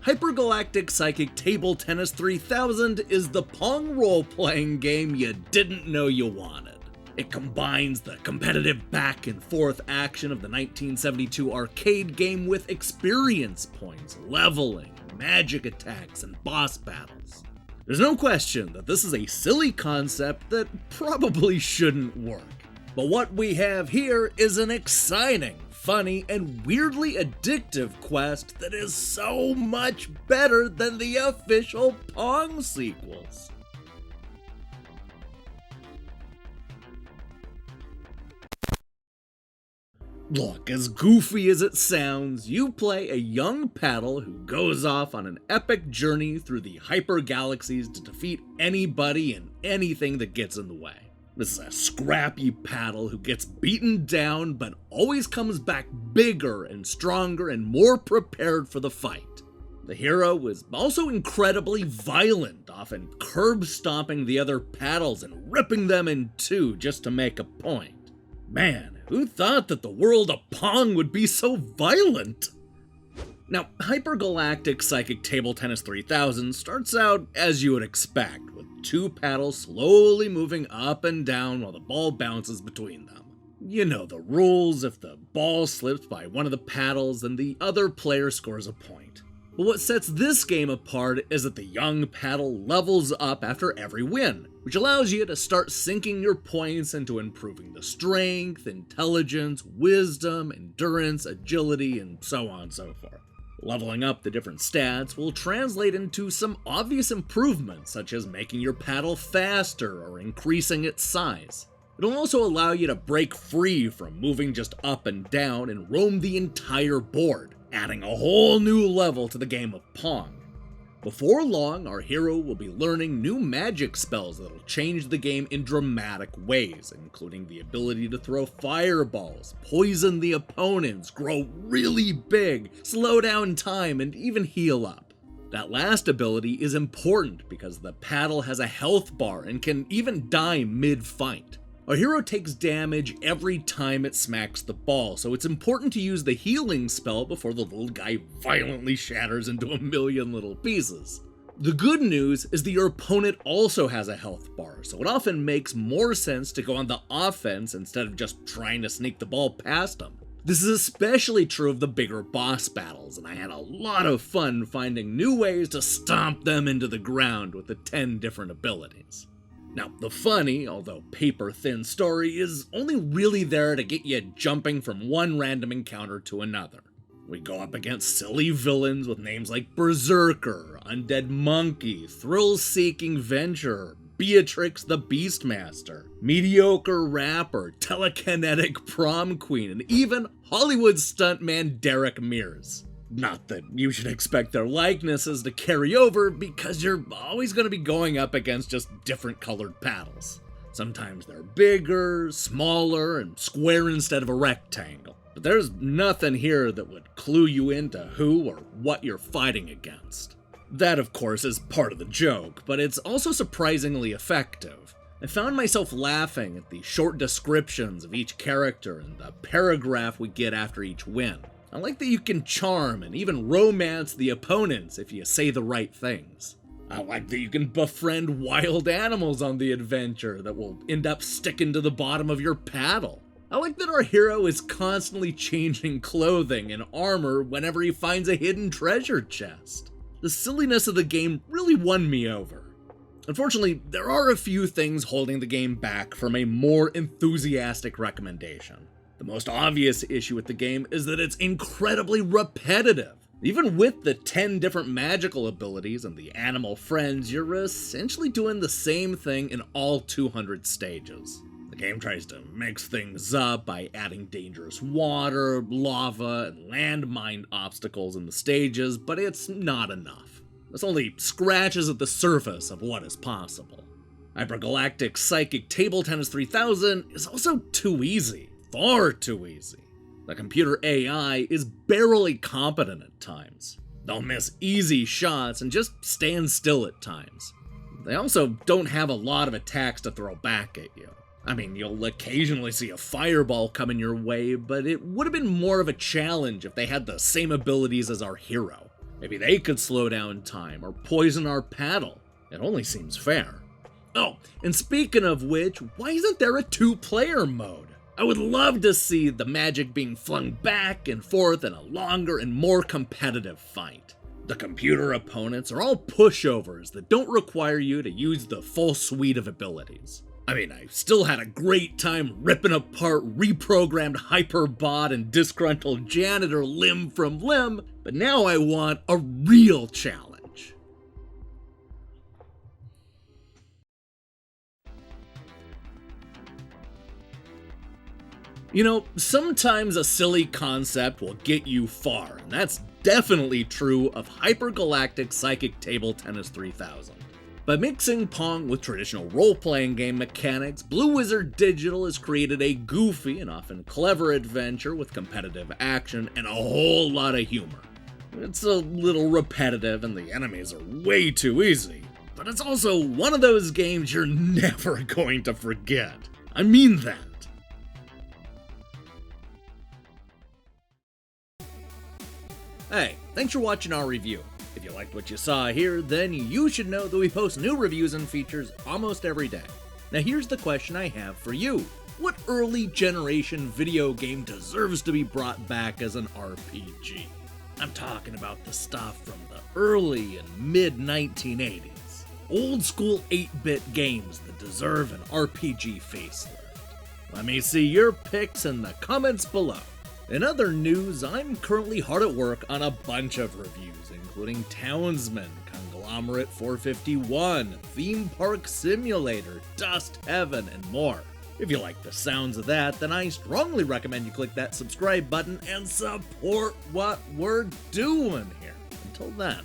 Hypergalactic Psychic Table Tennis 3000 is the Pong role-playing game you didn't know you wanted. It combines the competitive back and forth action of the 1972 arcade game with experience points, leveling, magic attacks, and boss battles. There's no question that this is a silly concept that probably shouldn't work. But what we have here is an exciting, funny, and weirdly addictive quest that is so much better than the official Pong sequels. Look, as goofy as it sounds, you play a young paddle who goes off on an epic journey through the hypergalaxies to defeat anybody and anything that gets in the way. This is a scrappy paddle who gets beaten down but always comes back bigger and stronger and more prepared for the fight. The hero is also incredibly violent, often curb-stomping the other paddles and ripping them in two just to make a point. Man, who thought that the world of Pong would be so violent? Now, Hypergalactic Psychic Table Tennis 3000 starts out as you would expect, with two paddles slowly moving up and down while the ball bounces between them. You know the rules: if the ball slips by one of the paddles, then the other player scores a point. But what sets this game apart is that the young paddle levels up after every win, which allows you to start sinking your points into improving the strength, intelligence, wisdom, endurance, agility, and so on and so forth. Leveling up the different stats will translate into some obvious improvements, such as making your paddle faster or increasing its size. It'll also allow you to break free from moving just up and down and roam the entire board, adding a whole new level to the game of Pong. Before long, our hero will be learning new magic spells that'll change the game in dramatic ways, including the ability to throw fireballs, poison the opponents, grow really big, slow down time, and even heal up. That last ability is important because the paddle has a health bar and can even die mid-fight. Our hero takes damage every time it smacks the ball, so it's important to use the healing spell before the little guy violently shatters into a million little pieces. The good news is that your opponent also has a health bar, so it often makes more sense to go on the offense instead of just trying to sneak the ball past them. This is especially true of the bigger boss battles, and I had a lot of fun finding new ways to stomp them into the ground with the 10 different abilities. Now, the funny, although paper-thin story is only really there to get you jumping from one random encounter to another. We go up against silly villains with names like Berserker, Undead Monkey, Thrill-Seeking Venturer, Beatrix the Beastmaster, Mediocre Rapper, Telekinetic Prom Queen, and even Hollywood stuntman Derek Mears. Not that you should expect their likenesses to carry over, because you're always going to be going up against just different colored paddles. Sometimes they're bigger, smaller, and square instead of a rectangle. But there's nothing here that would clue you into who or what you're fighting against. That, of course, is part of the joke, but it's also surprisingly effective. I found myself laughing at the short descriptions of each character and the paragraph we get after each win. I like that you can charm and even romance the opponents if you say the right things. I like that you can befriend wild animals on the adventure that will end up sticking to the bottom of your paddle. I like that our hero is constantly changing clothing and armor whenever he finds a hidden treasure chest. The silliness of the game really won me over. Unfortunately, there are a few things holding the game back from a more enthusiastic recommendation. The most obvious issue with the game is that it's incredibly repetitive. Even with the 10 different magical abilities and the animal friends, you're essentially doing the same thing in all 200 stages. The game tries to mix things up by adding dangerous water, lava, and landmine obstacles in the stages, but it's not enough. This only scratches at the surface of what is possible. Hypergalactic Psychic Table Tennis 3000 is also too easy. Far too easy. The computer AI is barely competent at times. They'll miss easy shots and just stand still at times. They also don't have a lot of attacks to throw back at you. I mean, you'll occasionally see a fireball coming your way, but it would have been more of a challenge if they had the same abilities as our hero. Maybe they could slow down time or poison our paddle. It only seems fair. Oh, and speaking of which, why isn't there a 2-player mode? I would love to see the magic being flung back and forth in a longer and more competitive fight. The computer opponents are all pushovers that don't require you to use the full suite of abilities. I mean, I still had a great time ripping apart reprogrammed Hyperbot and disgruntled janitor limb from limb, but now I want a real challenge. You know, sometimes a silly concept will get you far, and that's definitely true of Hypergalactic Psychic Table Tennis 3000. By mixing Pong with traditional role-playing game mechanics, Blue Wizard Digital has created a goofy and often clever adventure with competitive action and a whole lot of humor. It's a little repetitive and the enemies are way too easy, but it's also one of those games you're never going to forget. I mean that. Hey, thanks for watching our review. If you liked what you saw here, then you should know that we post new reviews and features almost every day. Now here's the question I have for you. What early generation video game deserves to be brought back as an RPG? I'm talking about the stuff from the early and mid-1980s. Old school 8-bit games that deserve an RPG facelift. Let me see your picks in the comments below. In other news, I'm currently hard at work on a bunch of reviews, including Townsman, Conglomerate 451, Theme Park Simulator, Dust Heaven, and more. If you like the sounds of that, then I strongly recommend you click that subscribe button and support what we're doing here. Until then.